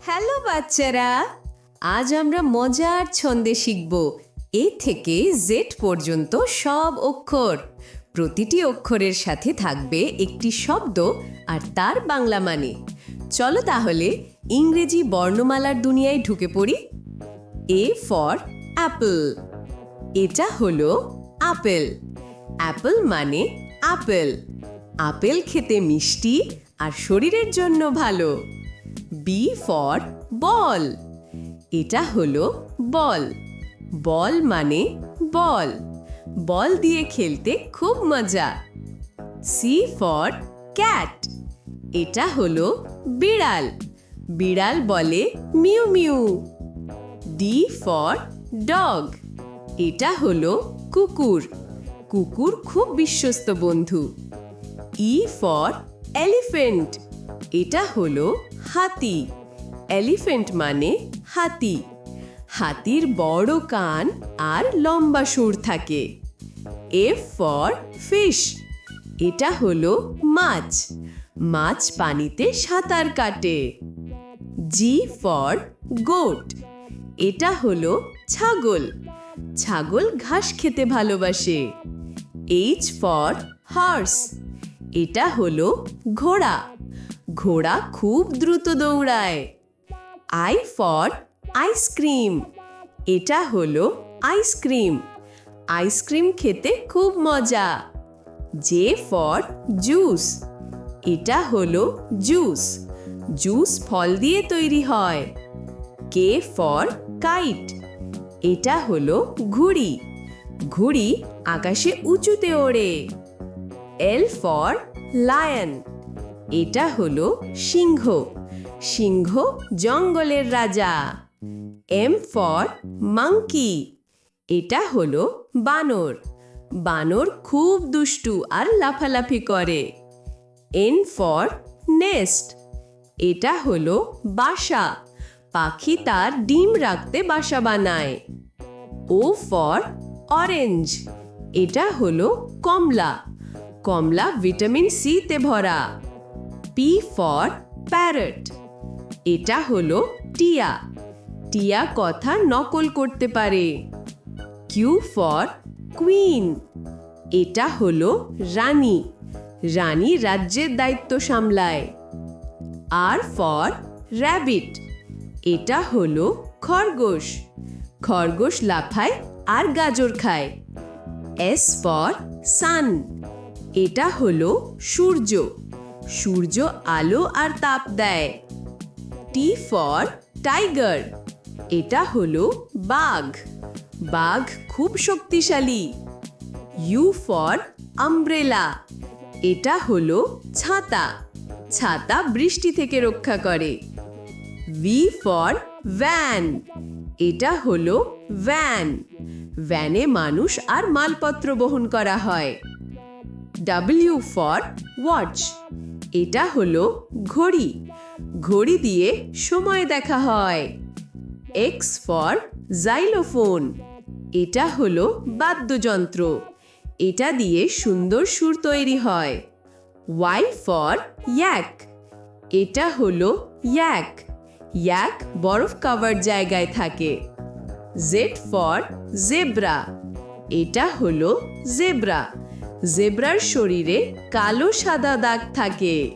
Hello বাচ্চারা, আজ আমরা মজার ছন্দে শিখব এ থেকে জেড পর্যন্ত সব অক্ষর। প্রতিটি অক্ষরের সাথে থাকবে একটি শব্দ আর তার বাংলা মানে। চলো তাহলে ইংরেজি বর্ণমালার দুনিয়ায় ঢুকে পড়ি। A for apple. এটা হলো আপেল। অ্যাপল মানে আপেল। আপেল খেতে মিষ্টি আর শরীরের জন্য ভালো। B for ball. এটা হলো বল। বল মানে বল। বল দিয়ে খেলতে খুব মজা। C for cat. এটা হলো বিড়াল। বিড়াল বলে মিউ মিউ। D for dog. এটা হলো কুকুর। কুকুর খুব বিশ্বস্ত বন্ধু। E for elephant. এটা হলো হাতি। এলিফ্যান্ট মানে হাতি। হাতির বড় কান আর লম্বা সুর থাকে। F for fish. এটা হলো মাছ। মাছ পানিতে সাঁতার কাটে। G for goat. এটা হলো ছাগল। ছাগল ঘাস খেতে ভালোবাসে। H for horse. এটা হলো ঘোড়া। ঘোড়া খুব দ্রুত দৌড়ায়। I for ice cream. এটা হলো আইসক্রিম। আইসক্রিম খেতে খুব মজা। J for juice. এটা হলো জুস। জুস ফল দিয়ে তৈরি হয়। K for kite. এটা হলো ঘুড়ি। ঘুড়ি আকাশে উঁচুতে ওড়ে। L for lion. এটা হলো সিংহ। সিংহ জঙ্গলের রাজা। M for monkey. এটা হলো বানর। বানর খুব দুষ্টু আর লাফালাফি করে। N for nest. এটা হলো বাসা। পাখি তার ডিম রাখতে বাসা বানায়। O for orange. এটা হলো কমলা। কমলা ভিটামিন সি তে ভরা। P for parrot. এটা হলো টিয়া। টিয়া কথা নকল করতে পারে। Q for queen. এটা হলো রানী। রানী রাজ্যের দায়িত্ব সামলায়। R for rabbit. এটা হলো খরগোশ। খরগোশ লাফায় আর গাজর খায়। S for sun. এটা হলো সূর্য। সূর্য আলো আর তাপ দেয়। T for tiger. এটা হলো বাঘ। বাঘ খুব শক্তিশালী। U for umbrella. এটা হলো ছাতা। ছাতা বৃষ্টি থেকে রক্ষা করে। V for van. এটা হলো ভ্যান। ভ্যানে মানুষ আর মালপত্র বহন করা হয়। W for watch. এটা হলো ঘড়ি। ঘড়ি দিয়ে সময় দেখা হয়। X for xylophone. এটা হলো বাদ্যযন্ত্র। এটা দিয়ে সুন্দর সুর তৈরি হয়। Y for yak. এটা হলো ইয়াক। ইয়াক বরফ কাভার জায়গায় থাকে। Z for zebra. এটা হলো জেব্রা। জেব্রার শরীরে কালো সাদা দাগ থাকে।